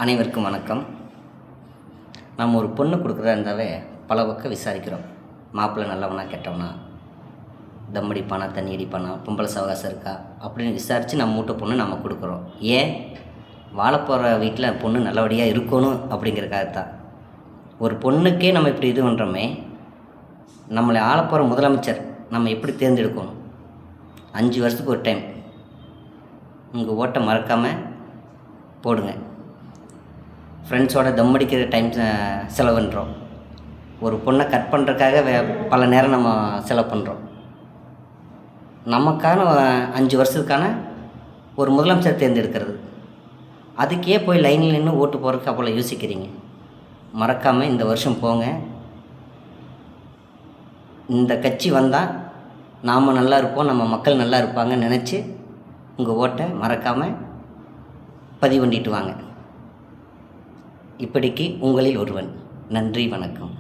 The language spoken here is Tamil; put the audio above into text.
அனைவருக்கும் வணக்கம். நம்ம ஒரு பொண்ணு கொடுக்குறதா இருந்தாவே பல பக்கம் விசாரிக்கிறோம். மாப்பிள்ளை நல்லவனா கெட்டவனா, தம் அடிப்பானா தண்ணி அடிப்பானா, பொம்பளை சவகாசம் இருக்கா அப்படின்னு விசாரித்து நம்ம வீட்டு பொண்ணு நம்ம கொடுக்குறோம். ஏன் வாழப்போகிற வீட்டில் பொண்ணு நல்லபடியாக இருக்கணும் அப்படிங்கிறக்காகத்தான். ஒரு பொண்ணுக்கே நம்ம இப்படி இது பண்ணுறோமே, நம்மளை ஆளப்போகிற முதலமைச்சர் நம்ம எப்படி தேர்ந்தெடுக்கணும்? 5 வருஷத்துக்கு ஒரு டைம் உங்கள் ஓட்டை மறக்காமல் போடுங்க. ஃப்ரெண்ட்ஸோட தம் அடிக்கிற டைம் செலவு பண்ணுறோம். ஒரு பொண்ணை கட் பண்ணுறதுக்காக பல நேரம் நம்ம செலவு பண்ணுறோம். நமக்கான 5 வருஷத்துக்கான ஒரு முதலமைச்சர் தேர்ந்தெடுக்கிறது, அதுக்கே போய் லைனில் நின்று ஓட்டு போகிறதுக்கு அவ்வளோ யோசிக்கிறீங்க. மறக்காமல் இந்த வருஷம் போங்க. இந்த கட்சி வந்தால் நாம் நல்லா இருப்போம், நம்ம மக்கள் நல்லா இருப்பாங்கன்னு நினச்சி உங்கள் ஓட்டை மறக்காமல் பதிவு பண்ணிட்டு வாங்க. இப்படிக்கு உங்களில் ஒருவன். நன்றி, வணக்கம்.